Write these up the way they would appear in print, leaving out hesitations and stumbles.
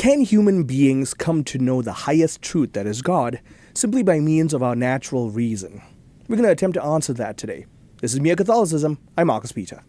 Can human beings come to know the highest truth, that is God, simply by means of our natural reason? We're going to attempt to answer that today. This is Mere Catholicism. I'm Marcus Peter.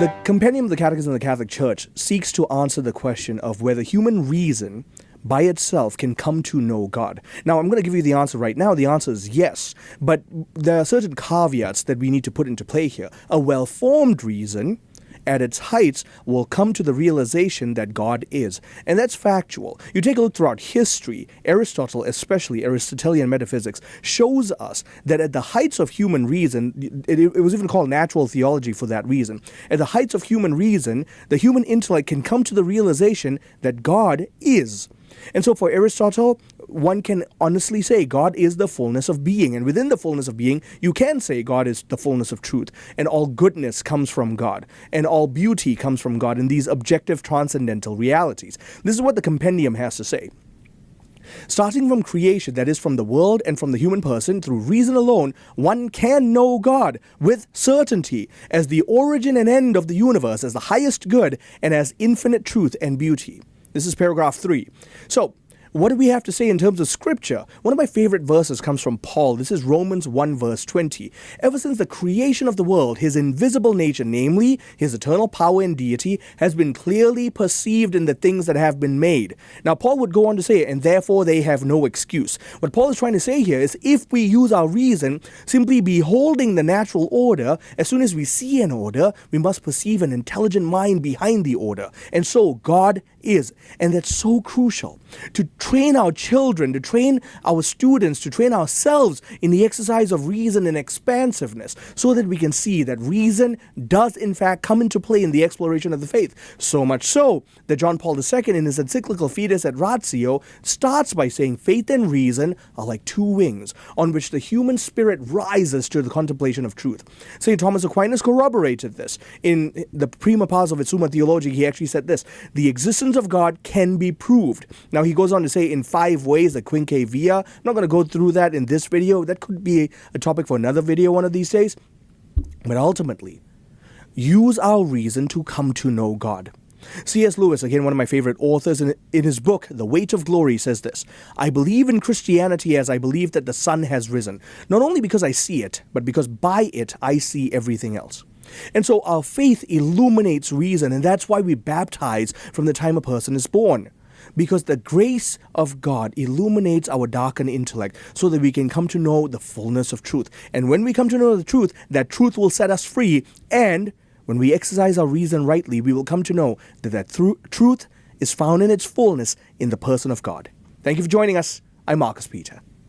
The Compendium of the Catechism of the Catholic Church seeks to answer the question of whether human reason by itself can come to know God. Now, I'm going to give you the answer right now. The answer is yes, but there are certain caveats that we need to put into play here. A well-formed reason at its heights will come to the realization that God is. And that's factual. You take a look throughout history, Aristotle, especially Aristotelian metaphysics, shows us that at the heights of human reason, it was even called natural theology for that reason. At the heights of human reason, the human intellect can come to the realization that God is. And so for Aristotle, one can honestly say God is the fullness of being. And within the fullness of being, you can say God is the fullness of truth. And all goodness comes from God. And all beauty comes from God in these objective transcendental realities. This is what the compendium has to say. Starting from creation, that is from the world and from the human person, through reason alone, one can know God with certainty as the origin and end of the universe, as the highest good, and as infinite truth and beauty. This is paragraph 3. So, what do we have to say in terms of Scripture? One of my favorite verses comes from Paul. This is Romans 1 verse 20. Ever since the creation of the world, his invisible nature, namely his eternal power and deity, has been clearly perceived in the things that have been made. Now, Paul would go on to say, and therefore they have no excuse. What Paul is trying to say here is if we use our reason, simply beholding the natural order, as soon as we see an order, we must perceive an intelligent mind behind the order. And so God is. And that's so crucial. To train our children, to train our students, to train ourselves in the exercise of reason and expansiveness, so that we can see that reason does in fact come into play in the exploration of the faith. So much so that John Paul II, in his encyclical Fides et Ratio, starts by saying faith and reason are like two wings on which the human spirit rises to the contemplation of truth. St. Thomas Aquinas corroborated this. In the Prima Pars of Summa Theology, he actually said this: the existence of God can be proved. Now, he goes on to say in 5 ways, the Quinque Via. I'm not going to go through that in this video. That could be a topic for another video one of these days. But ultimately, use our reason to come to know God. C.S. Lewis, again, one of my favorite authors, in his book, The Weight of Glory, says this: I believe in Christianity as I believe that the sun has risen, not only because I see it, but because by it I see everything else. And so our faith illuminates reason, and that's why we baptize from the time a person is born. Because the grace of God illuminates our darkened intellect so that we can come to know the fullness of truth. And when we come to know the truth, that truth will set us free. And when we exercise our reason rightly, we will come to know that truth is found in its fullness in the person of God. Thank you for joining us. I'm Marcus Peter.